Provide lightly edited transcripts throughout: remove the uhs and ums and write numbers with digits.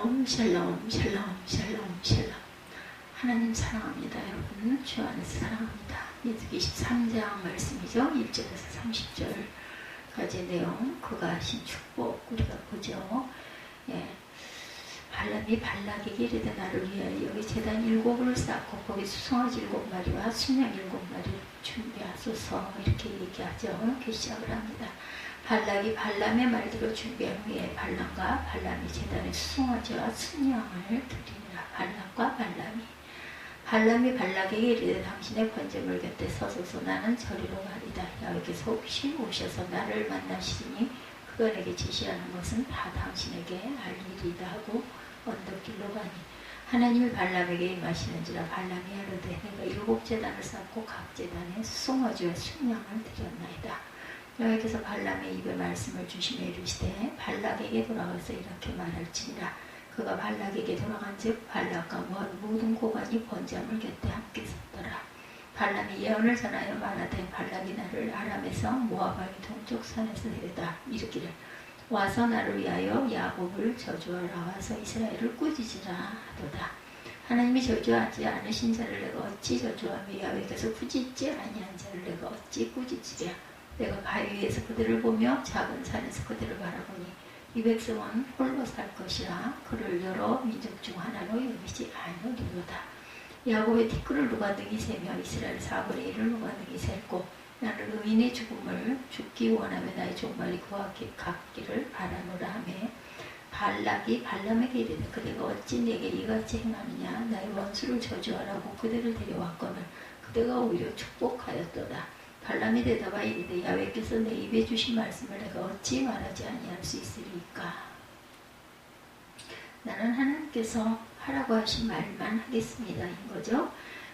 샬롬 샬롬 샬롬 샬롬 샬롬. 하나님 사랑합니다. 여러분 주 안에서 사랑합니다. 민수기 23장 말씀이죠. 1절에서 30절까지 내용, 그가 하신 축복 우리가 보죠. 예. 발람이 발락에게 이르되 나를 위하여 여기 제단 7을 쌓고 거기 수송아지 7마리와 순양 7마리를 준비하소서, 이렇게 얘기하죠. 이렇게 시작을 합니다. 발락이 발람의 말대로 준비한 후에 발람과 발람이 제단에 수송아지와 순양을 드리니라. 발락과 발람이 발락에게 이르되 당신의 번제물 곁에 서소서, 나는 저리로 가리다. 야훼께서 혹시 오셔서 나를 만나시니 그가 내게 지시하는 것은 다 당신에게 알 일이다 하고 언덕길로 가니, 하나님이 발람에게 임하시는지라. 발람이 이르되 내가 7제단을 쌓고 각 제단에 수송아지와 순양을 드렸나이다. 여호와께서 발람의 입에 말씀을 주시며 이르시되 발락에게 돌아가서 이렇게 말할지니라. 그가 발락에게 돌아간즉 발락과 모든 고관이 번제물 곁에 함께 섰더라. 발람이 예언을 전하여 말하되 발락이 나를 아람에서 모압 왕의 동쪽 산에서 데려다 이르기를 와서 나를 위하여 야곱을 저주하라, 와서 이스라엘을 꾸짖으라 하도다. 하나님이 저주하지 않으신 자를 내가 어찌 저주하며 야훼께서 꾸짖지 아니한 자를 내가 어찌 꾸짖으랴. 내가 바위 위에서 그들을 보며 작은 산에서 그들을 바라보니 이 백성은 홀로 살 것이라. 그를 여러 민족 중 하나로 여기지 아니하리로다. 야곱의 티끌을 누가 능히 세며 이스라엘 4분의 1을 누가 능히 셀고, 나를 의인의 죽음을 죽기 원하며 나의 종말이 그와 같기를 바라노라 하며, 발락이 발람에게 이르되 그대가 어찌 내게 이같이 행하느냐. 나의 원수를 저주하라고 그들을 데려왔거늘 그대가 오히려 축복하였도다. 발람이 대답하여 이르되 야훼께서 내 입에 주신 말씀을 내가 어찌 말하지 아니할 수 있으리까. 나는 하나님께서 하라고 하신 말만 하겠습니다, 인 거죠.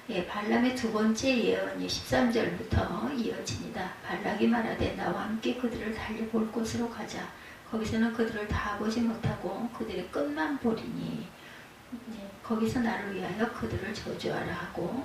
예, 발람의 두 번째 예언이 13절부터 이어집니다. 발락이 말하되 나와 함께 그들을 달려볼 곳으로 가자. 거기서는 그들을 다 보지 못하고 그들의 끝만 보리니, 예, 거기서 나를 위하여 그들을 저주하라 하고,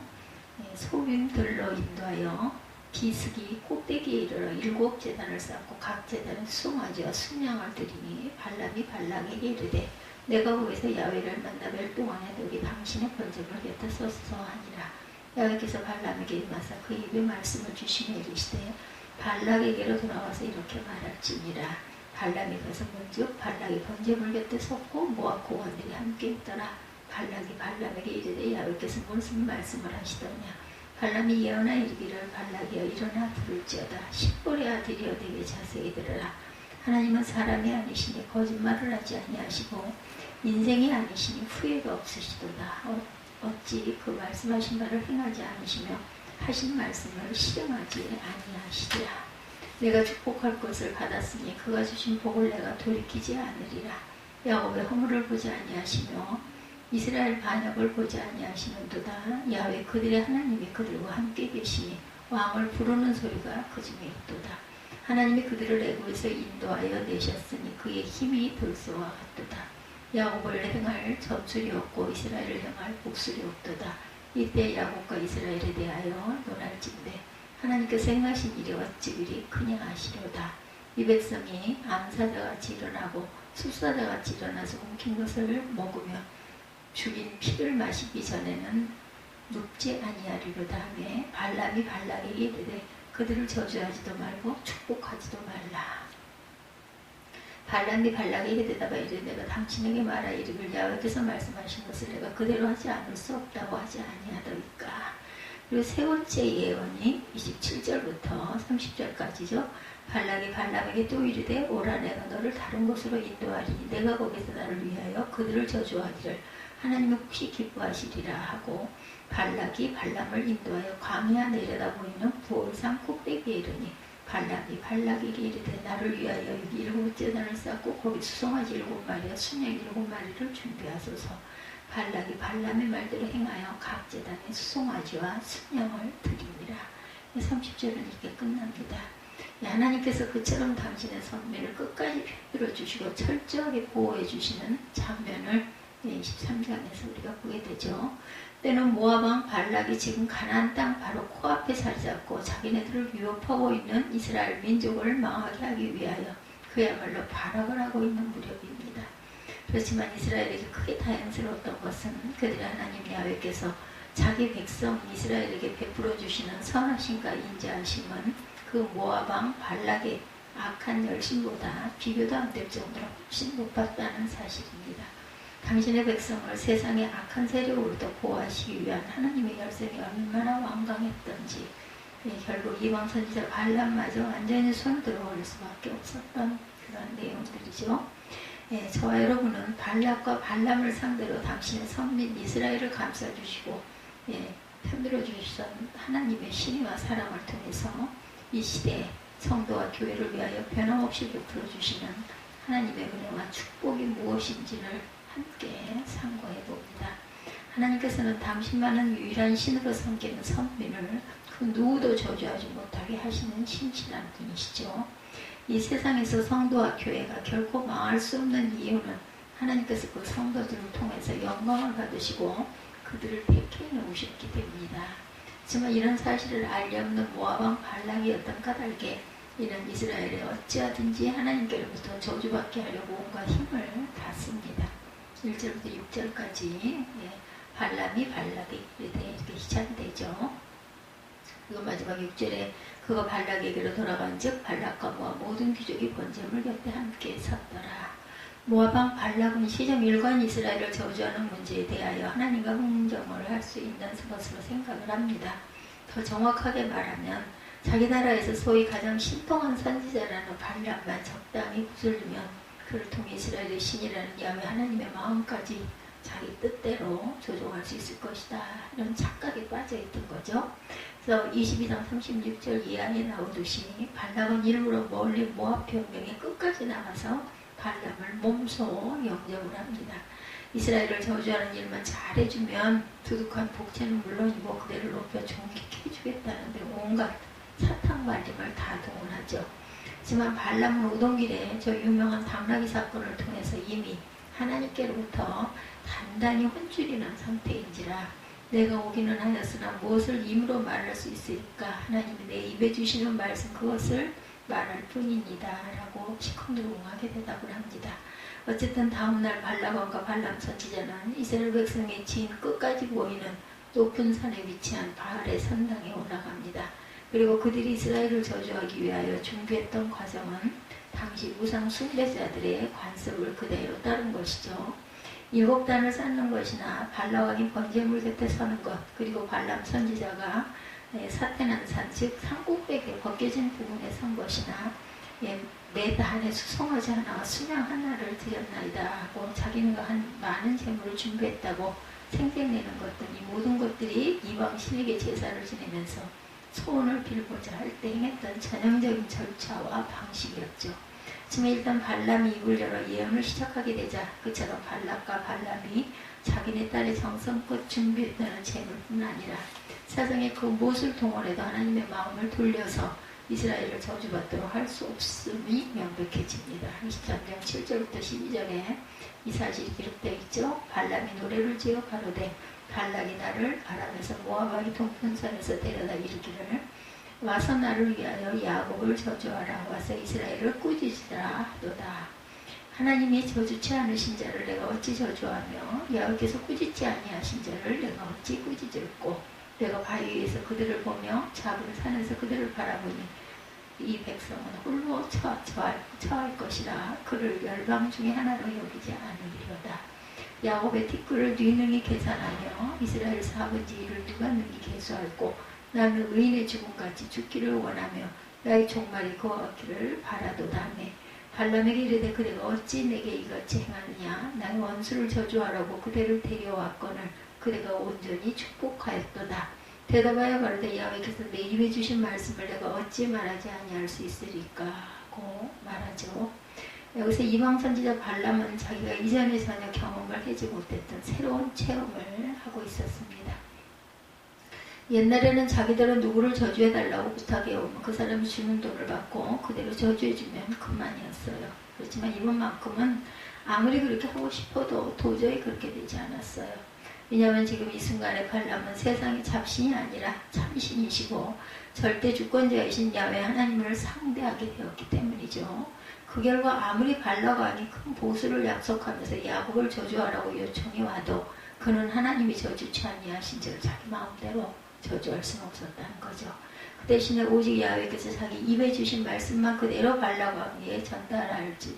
예, 소빔들로 인도하여 비스기 꼭대기에 이르러 7제단을 쌓고 각 제단에 수송아지와 순양을 드리니, 발람이 발락에게 이르되 내가 거기서 야훼를 만나 뵐 동안에 여기 당신의 번제물 곁에 서서 하니라. 야훼께서 발람에게 임하사 그 입에 말씀을 주시며 이르시되 발락에게로 돌아와서 이렇게 말할지니라. 발람이 가서 본즉 발락이 번제물 곁에 섰고 모압 고관들이 함께 있더라. 발락이 발람에게 이르되 야훼께서 무슨 말씀을 하시더냐. 발람이 예언하 이르기를 발락이여 일어나 부를지어다. 십볼의 아들이여 내게 자세히 들으라. 하나님은 사람이 아니시니 거짓말을 하지 아니하시고 인생이 아니시니 후회가 없으시도다. 어찌 그 말씀하신 바를 행하지 않으시며 하신 말씀을 실행하지 아니하시리라. 내가 축복할 것을 받았으니 그가 주신 복을 내가 돌이키지 않으리라. 야곱의 허물을 보지 아니하시며 이스라엘 반역을 보지 아니하시는도다. 야훼 그들의 하나님이 그들과 함께 계시니 왕을 부르는 소리가 그 중에 있도다. 하나님이 그들을 애굽에서 인도하여 내셨으니 그의 힘이 돌소와 같도다. 야곱을 행할 전술이 없고 이스라엘을 행할 복술이 없도다. 이때 야곱과 이스라엘에 대하여 논할진대 하나님께서 행하신 일이 어찌 그리 크냐 하시려다. 이 백성이 암사자같이 일어나고 숫사자같이 일어나서 옮긴 것을 먹으며 죽인 피를 마시기 전에는 눕지 아니하리로다 하며, 발람이 발락에게 이르되 그들을 저주하지도 말고 축복하지도 말라. 발람이 발락에게 대답하여 이르되 내가 당신에게 말하 이르길 야훼께서 말씀하신 것을 내가 그대로 하지 않을 수 없다고 하지 아니하더이까. 그리고 세 번째 예언이 27절부터 30절까지죠. 발락이 발람에게 또 이르되 오라, 내가 너를 다른 곳으로 인도하리니 내가 거기서 나를 위하여 그들을 저주하기를 하나님은 혹시 기뻐하시리라 하고, 발락이 발람을 인도하여 광야 내려다 보이는 부올산 꼭대기에 이르니 발람이 발락에게 이르되 나를 위하여 여기 7제단을 쌓고 거기 수송아지 7마리와 순양 7마리를 준비하소서. 발락이 발람의 말대로 행하여 각 제단에 수송아지와 순양을 드리니라. 30절은 이렇게 끝납니다. 하나님께서 그처럼 당신의 선민을 끝까지 편들어 주시고 철저하게 보호해 주시는 장면을 23장에서 우리가 보게 되죠. 때는 모압왕 발락이 지금 가나안 땅 바로 코앞에 자리 잡고 자기네들을 위협하고 있는 이스라엘 민족을 망하게 하기 위하여 그야말로 발악을 하고 있는 무렵입니다. 그렇지만 이스라엘에게 크게 다행스러웠던 것은 그들의 하나님 야훼께서 자기 백성 이스라엘에게 베풀어 주시는 선하심과 인자하심은 그 모압 왕 발락의 악한 열심보다 비교도 안 될 정도로 훨씬 높았다는 사실입니다. 당신의 백성을 세상의 악한 세력으로부터 보호하시기 위한 하나님의 열성이 얼마나 완강했던지 결국 이방 선지자 발람마저 완전히 손들어버릴 수밖에 없었던 그런 내용들이죠. 저와 여러분은 발락과 발람을 상대로 당신의 선민 이스라엘을 감싸주시고 편들어 주시던 하나님의 신의와 사랑을 통해서 이 시대에 성도와 교회를 위하여 변함없이 베풀어 주시는 하나님의 은혜와 축복이 무엇인지를 함께 상고해 봅니다. 하나님께서는 당신만은 유일한 신으로 섬기는 선민을 그 누구도 저주하지 못하게 하시는 신실한 분이시죠. 이 세상에서 성도와 교회가 결코 망할 수 없는 이유는 하나님께서 그 성도들을 통해서 영광을 받으시고 그들을 백해 놓으셨기 때문이다. 하지만 이런 사실을 알리 없는 모압 왕 발락이었던 까닭에 이는 이스라엘에 어찌하든지 하나님께로부터 저주받게 하려고 온갖 힘을 다 씁니다. 1절부터 6절까지 발람이 발락이 이렇게 시작되죠. 그리고 마지막 6절에 그가 발락에게로 돌아간 즉 발락과 모압 모든 귀족이 번제물 곁에 함께 섰더라. 모압 왕 발락은 시점 일관 이스라엘을 저주하는 문제에 대하여 하나님과 흥정을 할 수 있는 것으로 생각을 합니다. 더 정확하게 말하면 자기 나라에서 소위 가장 신통한 선지자라는 발람만 적당히 구슬리면 그를 통해 이스라엘의 신이라는 야훼 하나님의 마음까지 자기 뜻대로 조종할 수 있을 것이다. 이런 착각에 빠져있던 거죠. 그래서 22장 36절 이하에 나오듯이 발락은 일부러 멀리 모압 변경에 끝까지 나가서 발람을 몸소 영접을 합니다. 이스라엘을 저주하는 일만 잘해주면 두둑한 복제는 물론이고 그대를 높여 존귀케 해주겠다는데 온갖 사탕 발림을 다 동원하죠. 하지만 발람은 오동길에 저 유명한 당나귀 사건을 통해서 이미 하나님께로부터 단단히 혼쭐이 난 상태인지라 내가 오기는 하였으나 무엇을 임으로 말할 수 있을까? 하나님이 내 입에 주시는 말씀 그것을 말할 뿐입니다. 라고 시큰둥하게 대답을 합니다. 어쨌든 다음날 발락왕과 발람 선지자는 이스라엘 백성의 진 끝까지 보이는 높은 산에 위치한 바알의 선당에 올라갑니다. 그리고 그들이 이스라엘을 저주하기 위하여 준비했던 과정은 당시 우상 숭배자들의 관습을 그대로 따른 것이죠. 7단을 쌓는 것이나 발락왕이 번제물 곁에 서는 것, 그리고 발람 선지자가 사태난 산, 즉 산꼭대기에 벗겨진 부분에 선 것이나 내 단에 수송아지 하나와 순양 하나를 드렸나이다 하고 자기네가 한 많은 재물을 준비했다고 생색내는 것들, 이 모든 것들이 이방 신에게 제사를 지내면서 소원을 빌고자 할 때 행했던 전형적인 절차와 방식이었죠. 하지만 일단 발람이 입을 열어 예언을 시작하게 되자 그처럼 발락과 발람이 자기네 딸의 정성껏 준비했다는 재물뿐 아니라 사정의 그 무엇을 동원해도 하나님의 마음을 돌려서 이스라엘을 저주받도록 할 수 없음이 명백해집니다. 23장 7절부터 12절에 이 사실이 기록되어 있죠. 발람이 노래를 지어 가로되 발락이 나를 아람에서 모압왕이 동편산에서 데려다 이르기를 와서 나를 위하여 야곱을 저주하라. 와서 이스라엘을 꾸짖으라 하도다. 하나님이 저주치 않으신 자를 내가 어찌 저주하며 야곱께서 꾸짖지 아니하신 자를 내가 어찌 꾸짖을꼬. 내가 바위 위에서 그들을 보며 작은 산에서 그들을 바라보니 이 백성은 홀로 처할 것이라. 그를 열방 중에 하나로 여기지 않으리로다. 야곱의 티끌을 뉘능히 계산하며 이스라엘 4분의 1을 누가 능히 계수할꼬. 나는 의인의 죽음같이 죽기를 원하며 나의 종말이 그와 같기를 바라도다매 발람에게 이르되 그대가 어찌 내게 이같이 행하느냐. 나의 원수를 저주하라고 그대를 데려왔거늘 그대가 온전히 축복하였도다. 대답하여 가로되 야훼께서 내 입에 주신 말씀을 내가 어찌 말하지 아니할 수 있으리까 하고 말하죠. 여기서 이방 선지자 발람은 자기가 이전에 전혀 경험을 하지 못했던 새로운 체험을 하고 있었습니다. 옛날에는 자기들은 누구를 저주해달라고 부탁해오면 그 사람이 주는 돈을 받고 그대로 저주해주면 그만이었어요. 그렇지만 이번만큼은 아무리 그렇게 하고 싶어도 도저히 그렇게 되지 않았어요. 왜냐하면 지금 이 순간에 발람은 세상의 잡신이 아니라 참신이시고 절대 주권자이신 야훼 하나님을 상대하게 되었기 때문이죠. 그 결과 아무리 발라감이 큰 보수를 약속하면서 야곱을 저주하라고 요청이 와도 그는 하나님이 저주치 아니하신 줄 자기 마음대로 저주할 수는 없었다는 거죠. 그 대신에 오직 야훼께서 자기 입에 주신 말씀만 그대로 발라감에 전달하지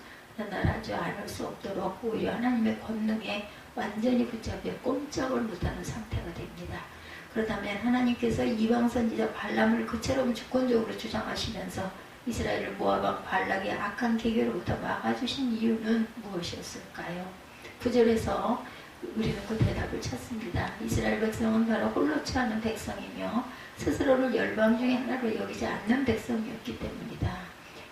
않을 수 없도록 오히려 하나님의 권능에 완전히 붙잡혀 꼼짝을 못하는 상태가 됩니다. 그렇다면 하나님께서 이방 선지자 발람을 그처럼 주권적으로 주장하시면서 이스라엘을 모압 왕 발락의 악한 계교로부터 막아주신 이유는 무엇이었을까요? 9절에서 우리는 그 대답을 찾습니다. 이스라엘 백성은 바로 홀로 처하는 백성이며 스스로를 열방 중에 하나로 여기지 않는 백성이었기 때문이다.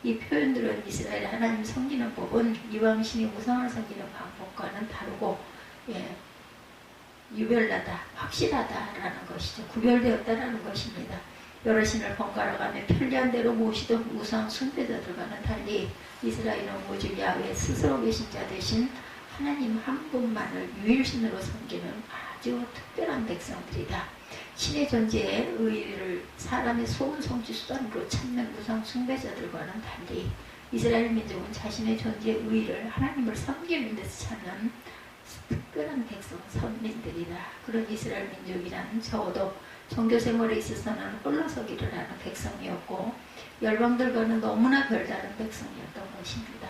이 표현들은 이스라엘 하나님 섬기는 법은 이방신이 우상을 섬기는 방법과는 다르고 유별나다, 확실하다라는 것이죠. 구별되었다라는 것입니다. 여러 신을 번갈아가며 편리한 대로 모시던 우상 숭배자들과는 달리 이스라엘은 오직 야훼 스스로 계신 자 대신 하나님 한 분만을 유일신으로 섬기는 아주 특별한 백성들이다. 신의 존재의 의의를 사람의 소원 성취 수단으로 찾는 우상 숭배자들과는 달리 이스라엘 민족은 자신의 존재의 의의를 하나님을 섬기는 데서 찾는 특별한 백성, 선민들이다. 그런 이스라엘 민족이란 적어도 종교 생활에 있어서는 홀로서기를 하는 백성이었고 열방들과는 너무나 별다른 백성이었던 것입니다.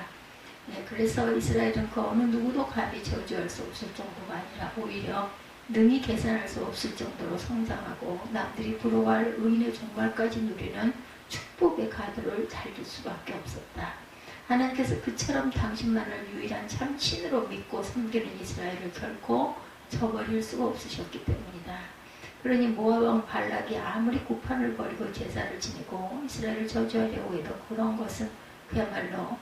그래서 이스라엘은 그 어느 누구도 감히 저주할 수 없을 정도가 아니라 오히려 능히 계산할 수 없을 정도로 성장하고 남들이 부러워할 의인의 종말까지 누리는 축복의 가도를 달릴 수밖에 없었다. 하나님께서 그처럼 당신만을 유일한 참 신으로 믿고 섬기는 이스라엘을 결코 저버릴 수가 없으셨기 때문이다. 그러니 모압 왕 발락이 아무리 구판을 벌이고 제사를 지내고 이스라엘을 저주하려고 해도 그런 것은 그야말로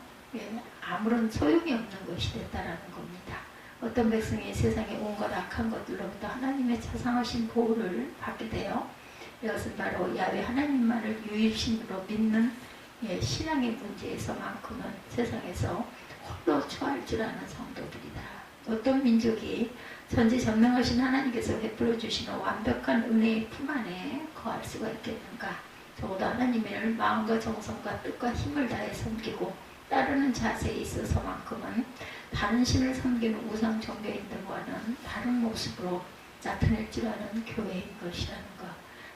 아무런 소용이 없는 것이 됐다라는 겁니다. 어떤 백성이 세상의 온갖 악한 것들로부터 하나님의 자상하신 보호를 받게 돼요. 이것은 바로 야훼 하나님만을 유일신으로 믿는 신앙의 문제에서만큼은 세상에서 홀로 처할 줄 아는 성도들이다. 어떤 민족이 전지전능하신 하나님께서 베풀어 주시는 완벽한 은혜의 품 안에 거할 수가 있겠는가? 적어도 하나님을 마음과 정성과 뜻과 힘을 다해 섬기고 따르는 자세에 있어서만큼은 다른 신을 섬기는 우상 종교인들과는 다른 모습으로 나타낼 줄 아는 교회인 것이라는 것.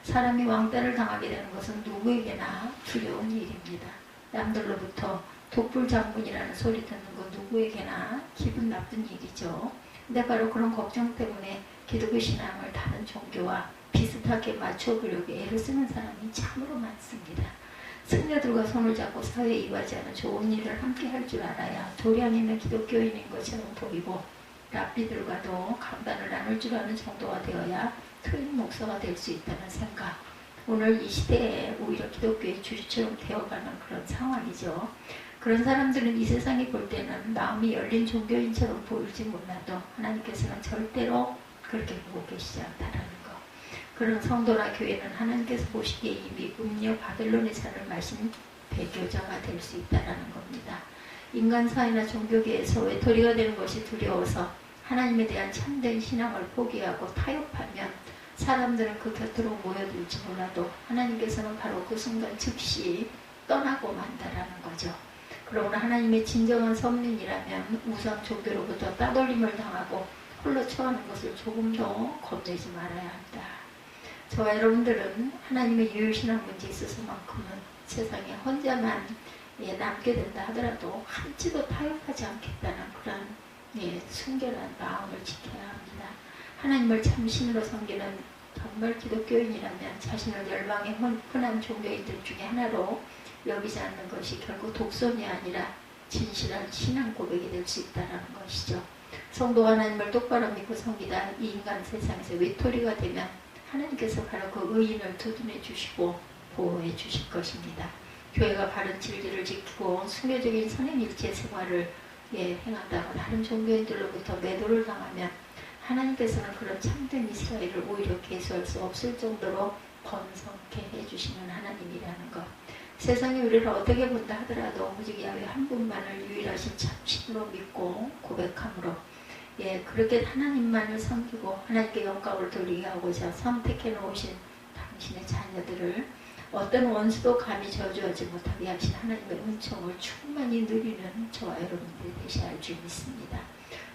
사람이 왕따를 당하게 되는 것은 누구에게나 두려운 일입니다. 남들로부터 독불장군이라는 소리 듣는 건 누구에게나 기분 나쁜 일이죠. 근데 바로 그런 걱정 때문에 기독교 신앙을 다른 종교와 비슷하게 맞춰보려고 애를 쓰는 사람이 참으로 많습니다. 승려들과 손을 잡고 사회에 이바지하는 좋은 일을 함께 할 줄 알아야 도량 있는 기독교인인 것처럼 보이고 랍비들과도 강단을 나눌 줄 아는 정도가 되어야 트윈 목사가 될 수 있다는 생각. 오늘 이 시대에 오히려 기독교의 주주처럼 되어가는 그런 상황이죠. 그런 사람들은 이 세상이 볼 때는 마음이 열린 종교인처럼 보일지 몰라도 하나님께서는 절대로 그렇게 보고 계시지 않다라는 것. 그런 성도나 교회는 하나님께서 보시기에 이미 음녀 바벨론의 잔을 마신 배교자가 될 수 있다라는 겁니다. 인간 사회나 종교계에서 외톨이가 되는 것이 두려워서 하나님에 대한 참된 신앙을 포기하고 타협하면 사람들은 그 곁으로 모여들지 몰라도 하나님께서는 바로 그 순간 즉시 떠나고 만다라는 거죠. 그러나 하나님의 진정한 선민이라면 우상 종교로부터 따돌림을 당하고 홀로 처하는 것을 조금 더 겁내지 말아야 한다. 저와 여러분들은 하나님의 유일신앙 문제에 있어서만큼은 세상에 혼자만 남게 된다 하더라도 한치도 타협하지 않겠다는 그런 순결한 마음을 지켜야 합니다. 하나님을 참신으로 섬기는 정말 기독교인이라면 자신을 열방의 흔한 종교인들 중에 하나로 여기지 않는 것이 결국 독선이 아니라 진실한 신앙 고백이 될 수 있다는 것이죠. 성도 하나님을 똑바로 믿고 섬기다 이 인간 세상에서 외톨이가 되면 하나님께서 바로 그 의인을 두둔해 주시고 보호해 주실 것입니다. 교회가 바른 진리를 지키고 순교적인 선행일체 생활을 행한다고 다른 종교인들로부터 매도를 당하면 하나님께서는 그런 참된 이스라엘을 오히려 계수할 수 없을 정도로 번성케 해주시는 하나님이라는 것. 세상이 우리를 어떻게 본다 하더라도 오직 야훼 한 분만을 유일하신 참신으로 믿고 고백함으로 그렇게 하나님만을 섬기고 하나님께 영광을 돌리게 하고자 선택해 놓으신 당신의 자녀들을 어떤 원수도 감히 저주하지 못하게 하신 하나님의 은총을 충만히 누리는 저와 여러분들이 되셔야 줄 믿습니다.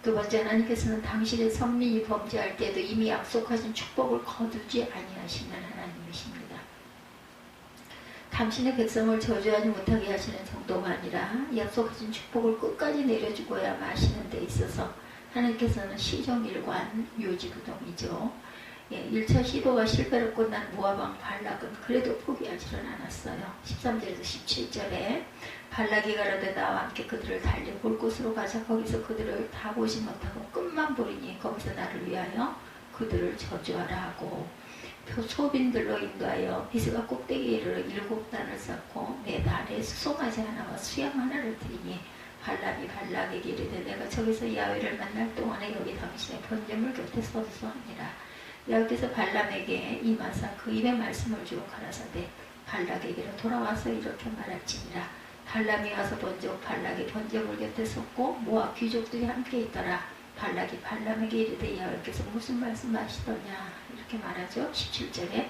두 번째, 하나님께서는 당신의 선민이 범죄할 때도 이미 약속하신 축복을 거두지 아니하시는 하나님이십니다. 당신의 백성을 저주하지 못하게 하시는 정도가 아니라 약속하신 축복을 끝까지 내려주고야 마시는 데 있어서 하나님께서는 시종일관 요지부동이죠. 1차 시도가 실패로 끝난 모압왕 발락은 그래도 포기하지는 않았어요. 13절에서 17절에 발락이 가로되 나와 함께 그들을 달리 볼 곳으로 가자. 거기서 그들을 다 보지 못하고 끝만 보리니 거기서 나를 위하여 그들을 저주하라 하고 소빈들로 인도하여 비스가 꼭대기에 이르러 7단을 쌓고 내 단에 수송아지 하나와 수양 하나를 드리니 발람이 발락에게 이르되 내가 저기서 야훼를 만날 동안에 여기 당신의 번제물 곁에 서소하니라. 여호와께서 발람에게 임하사 그 입에 말씀을 주고 가라사대 발락에게로 돌아와서 이렇게 말할지니라. 발람이 와서 본즉 발락이 번제물 곁에 섰고 모압 귀족들이 함께 있더라. 발락이 발람에게 이르되 여호와께서 무슨 말씀하시더냐 이렇게 말하죠. 17절에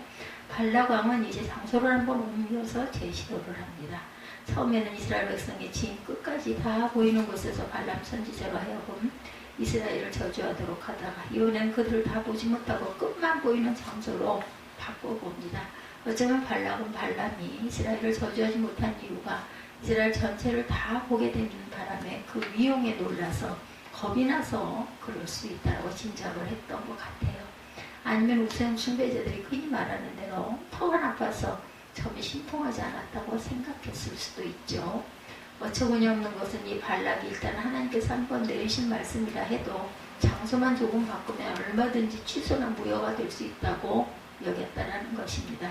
발락 왕은 이제 장소를 한번 옮겨서 제시도를 합니다. 처음에는 이스라엘 백성의 진 끝까지 다 보이는 곳에서 발람 선지자로 하여금 이스라엘을 저주하도록 하다가 이번엔 그들을 다 보지 못하고 끝만 보이는 장소로 바꿔봅니다. 어쩌면 발락은 발람이 이스라엘을 저주하지 못한 이유가 이스라엘 전체를 다 보게 되는 바람에 그 위용에 놀라서 겁이 나서 그럴 수 있다고 짐작을 했던 것 같아요. 아니면 우상 숭배자들이 흔히 말하는 대로 턱 하나 빠서 점이 신통하지 않았다고 생각했을 수도 있죠. 어처구니 없는 것은 이 발락이 일단 하나님께서 한번 내리신 말씀이라 해도 장소만 조금 바꾸면 얼마든지 취소나 무효가 될 수 있다고 여겼다라는 것입니다.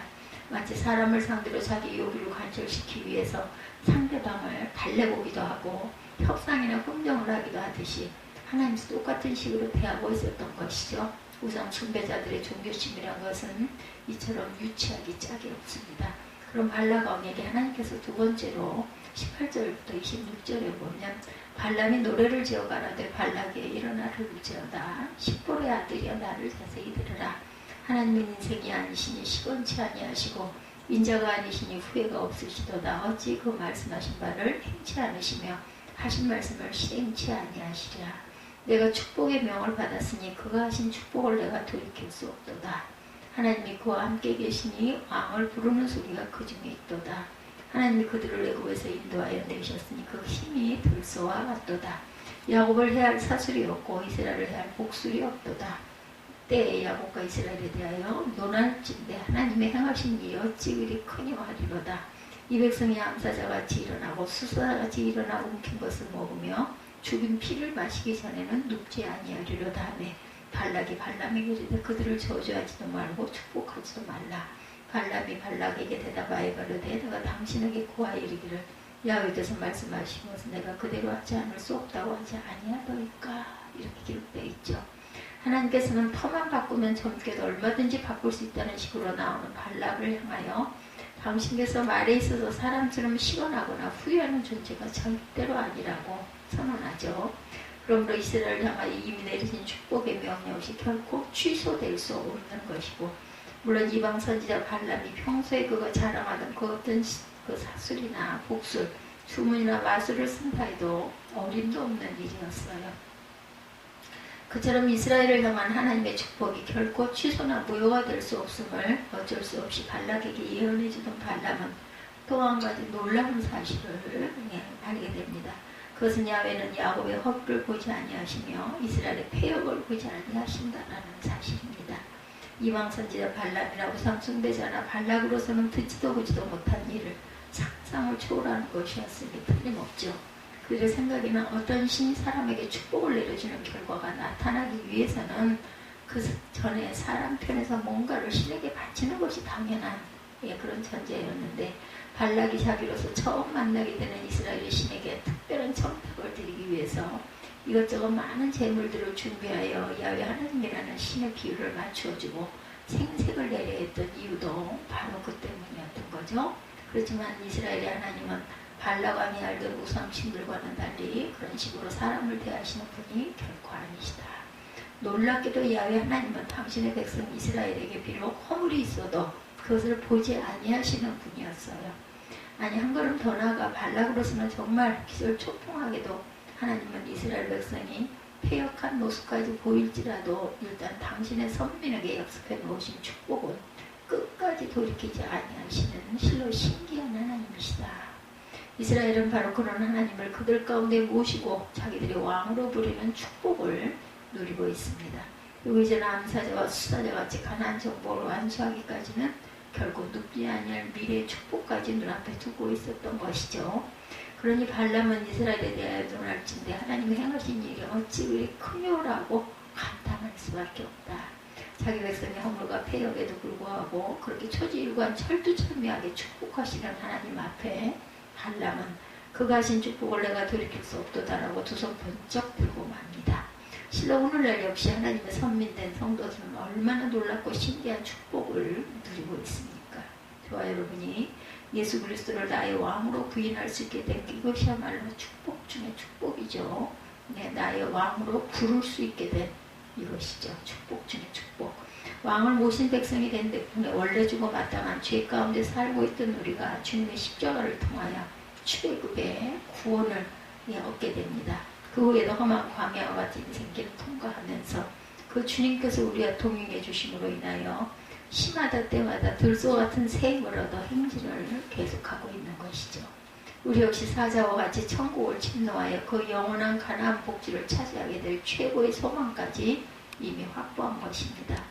마치 사람을 상대로 자기 요구를 관철시키기 위해서 상대방을 달래보기도 하고 협상이나 흥정을 하기도 하듯이 하나님도 똑같은 식으로 대하고 있었던 것이죠. 우상 숭배자들의 종교심이란 것은 이처럼 유치하기 짝이 없습니다. 그럼 발락 왕에게 하나님께서 두 번째로 18절부터 26절에 보면 발람이 노래를 지어 가라되 발락에 일어나를 울지어다. 십볼의 아들이여 나를 자세히 들으라. 하나님은 인생이 아니시니 시건치 아니하시고 인자가 아니시니 후회가 없으시도다. 어찌 그 말씀하신 바를 행치 않으시며 하신 말씀을 실행치 아니하시랴. 내가 축복의 명을 받았으니 그가 하신 축복을 내가 돌이킬 수 없도다. 하나님이 그와 함께 계시니 왕을 부르는 소리가 그 중에 있도다. 하나님이 그들을 애굽에서 인도하여 내셨으니 그 힘이 들소와 같도다. 야곱을 해할 사술이 없고 이스라엘을 해할 복술이 없도다. 때에 야곱과 이스라엘에 대하여 논할진대 하나님의 행하신 이 어찌 그리 크니와 하리로다. 이 백성이 암사자같이 일어나고 수사자같이 일어나 움킨 것을 먹으며 죽은 피를 마시기 전에는 눕지 아니하리로다 하매 발락이 발람에게 이르되 그들을 저주하지도 말고 축복하지도 말라. 발람이 발락에게 대답하여 가로되 내가 당신에게 고하여 이르기를 야훼께서 말씀하신 것은 내가 그대로 하지 않을 수 없다고 하지 아니하더이까. 이렇게 기록되어 있죠. 하나님께서는 터만 바꾸면 점괘도 얼마든지 바꿀 수 있다는 식으로 나오는 발락을 향하여 당신께서 말에 있어서 사람처럼 시건하거나 후회하는 존재가 절대로 아니라고 선언하죠. 그러므로 이스라엘을 향하여 이미 내리신 축복의 명령이 결코 취소될 수 없는 것이고 물론 이방 선지자 발람이 평소에 그가 자랑하던 그 어떤 그 사술이나 복술, 주문이나 마술을 쓴다 해도 어림도 없는 일이었어요. 그처럼 이스라엘을 향한 하나님의 축복이 결코 취소나 무효가 될 수 없음을 어쩔 수 없이 발락에게 예언해주던 발람은 또 한 가지 놀라운 사실을 알게 됩니다. 그것은 야훼는 야곱의 허물을 보지 아니하시며 이스라엘의 폐역을 보지 아니하신다라는 사실입니다. 이방 선지자 발람이나 우상 숭배자나 발락으로서는 듣지도 보지도 못한 일을 상상을 초월하는 것이었으니 틀림없죠. 그들의 생각에는 어떤 신이 사람에게 축복을 내려주는 결과가 나타나기 위해서는 그 전에 사람 편에서 뭔가를 신에게 바치는 것이 당연한 그런 전제였는데 발락이 자기로서 처음 만나게 되는 이스라엘의 신에게 특별한 청탁을 드리기 위해서 이것저것 많은 재물들을 준비하여 야훼 하나님이라는 신의 비유를 맞추어주고 생색을 내려 했던 이유도 바로 그 때문이었던 거죠. 그렇지만 이스라엘의 하나님은 발락 왕이 알던 우상신들과는 달리 그런 식으로 사람을 대하시는 분이 결코 아니시다. 놀랍게도 야훼 하나님은 당신의 백성 이스라엘에게 비록 허물이 있어도 그것을 보지 아니하시는 분이었어요. 아니 한 걸음 더 나아가 발락으로서는 정말 기절초풍하게도 하나님은 이스라엘 백성이 패역한 모습까지 보일지라도 일단 당신의 선민에게 약속해 놓으신 축복은 끝까지 돌이키지 아니하시는 실로 신기한 하나님이시다. 이스라엘은 바로 그런 하나님을 그들 가운데 모시고 자기들이 왕으로 부리는 축복을 누리고 있습니다. 그리고 이제는 암사자와 수사자같이 가나안 정복을 완수하기까지는 결국 눕지 아니할 미래의 축복까지 눈앞에 두고 있었던 것이죠. 그러니 발람은 이스라엘에 대하여 논할진대 하나님이 행하신 일이 어찌 그리 크뇨라고 감탄할 수밖에 없다. 자기 백성의 허물과 패역에도 불구하고 그렇게 초지일관 철두철미하게 축복하시는 하나님 앞에 발람은 그가 하신 축복을 내가 돌이킬 수 없도다라고 두 손 번쩍 들고 맙니다. 실로 오늘날 역시 하나님의 선민된 성도들은 얼마나 놀랍고 신기한 축복을 누리고 있습니까? 저와 여러분이 예수 그리스도를 나의 왕으로 부인할 수 있게 된 이것이야말로 축복 중의 축복이죠. 나의 왕으로 부를 수 있게 된 이것이죠. 축복 중의 축복. 왕을 모신 백성이 된 덕분에 원래 주고 마땅한 죄 가운데 살고 있던 우리가 주님의 십자가를 통하여 출애굽의 구원을 얻게 됩니다. 그 후에도 험한 광야와 같은 인생길을 통과하면서 그 주님께서 우리와 동행해 주심으로 인하여 시마다 때마다 들소 같은 새 힘을 얻어 행진을 계속하고 있는 것이죠. 우리 역시 사자와 같이 천국을 침노하여 그 영원한 가나안 복지를 차지하게 될 최고의 소망까지 이미 확보한 것입니다.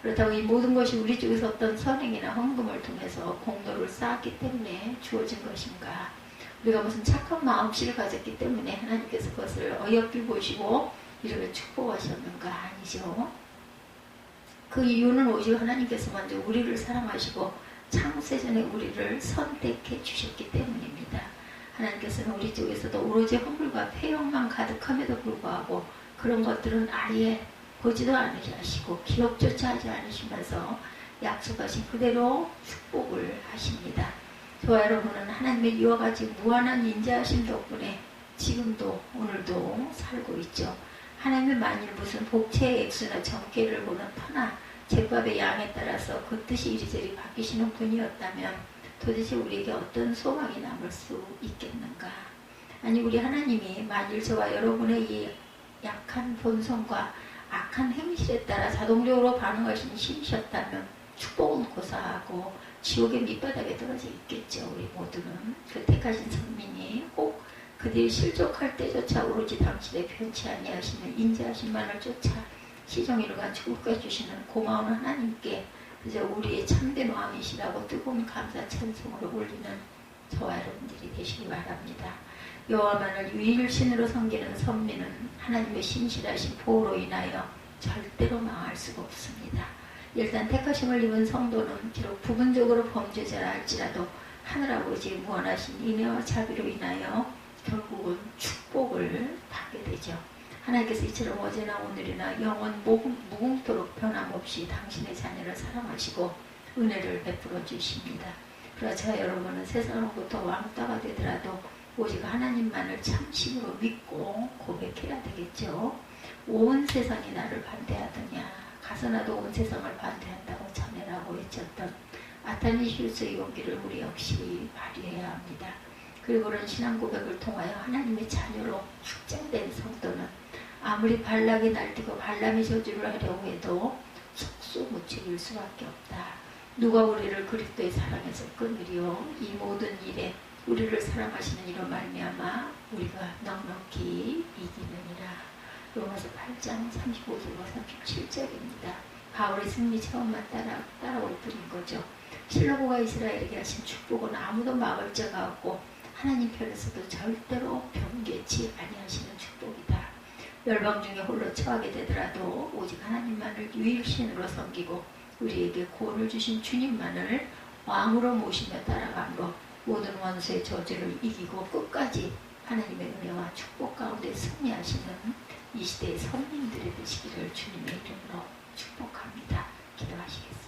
그렇다고 이 모든 것이 우리 쪽에서 어떤 선행이나 헌금을 통해서 공로를 쌓았기 때문에 주어진 것인가? 우리가 무슨 착한 마음씨를 가졌기 때문에 하나님께서 그것을 어여삐 보시고 이렇게 축복하셨는가? 아니죠. 그 이유는 오직 하나님께서 먼저 우리를 사랑하시고 창세전에 우리를 선택해 주셨기 때문입니다. 하나님께서는 우리 쪽에서도 오로지 허물과 패역만 가득함에도 불구하고 그런 것들은 아예 보지도 않으시고 기억조차 하지 않으시면서 약속하신 그대로 축복을 하십니다. 저와 여러분은 하나님의 이와 같이 무한한 인자하심 덕분에 지금도 오늘도 살고 있죠. 하나님의 만일 무슨 복채의 액수나 정계를 보는 터나 제밥의 양에 따라서 그 뜻이 이리저리 바뀌시는 분이었다면 도대체 우리에게 어떤 소망이 남을 수 있겠는가? 아니 우리 하나님이 만일 저와 여러분의 이 약한 본성과 악한 행실에 따라 자동적으로 반응하시는 신이셨다면 축복은 고사하고 지옥의 밑바닥에 떨어져 있겠죠. 우리 모두는 그 택하신 선민이 꼭 그들이 실족할 때조차 오로지 당신의 편치 아니하시는 인자하심만을 쫓아 시종일관 축복해 주시는 고마운 하나님께 그저 우리의 참된 왕이시라고 뜨거운 감사 찬송으로 올리는 저와 여러분들이 되시기 바랍니다. 여호와만을 유일신으로 섬기는 선민은 하나님의 신실하신 보호로 인하여 절대로 망할 수가 없습니다. 일단 택하심을 입은 성도는 비록 부분적으로 범죄자라 할지라도 하늘아버지의 무한하신 인애와 자비로 인하여 결국은 축복을 받게 되죠. 하나님께서 이처럼 어제나 오늘이나 영원 무궁토록 변함없이 당신의 자녀를 사랑하시고 은혜를 베풀어 주십니다. 그러자 여러분은 세상으로부터 왕따가 되더라도 오직 하나님만을 참심으로 믿고 고백해야 되겠죠. 온 세상이 나를 반대하더냐 가서 나도 온 세상을 반대한다고 자매라고 외쳤던 아타니시우스의 용기를 우리 역시 발휘해야 합니다. 그리고 그런 신앙 고백을 통하여 하나님의 자녀로 확정된 성도는 아무리 발락이 날뛰고 발람이 저주를 하려고 해도 속수무책일 수밖에 없다. 누가 우리를 그리스도의 사랑에서 끊으리요? 이 모든 일에 우리를 사랑하시는 이로 말미암아 우리가 넉넉히 이기느니라. 로마서 8장 35절과 37절입니다. 바울의 승리 체험만 따라올 뿐인 거죠. 실로보가 이스라엘에게 하신 축복은 아무도 막을 자가 없고 하나님 편에서도 절대로 변개치 아니하시는 축복이다. 열방 중에 홀로 처하게 되더라도 오직 하나님만을 유일신으로 섬기고 우리에게 구원을 주신 주님만을 왕으로 모시며 따라감으로 모든 원수의 저주를 이기고 끝까지 하나님의 은혜와 축복 가운데 승리하시는 이 시대의 선민들이 되시기를 주님의 이름으로 축복합니다. 기도하시겠습니다.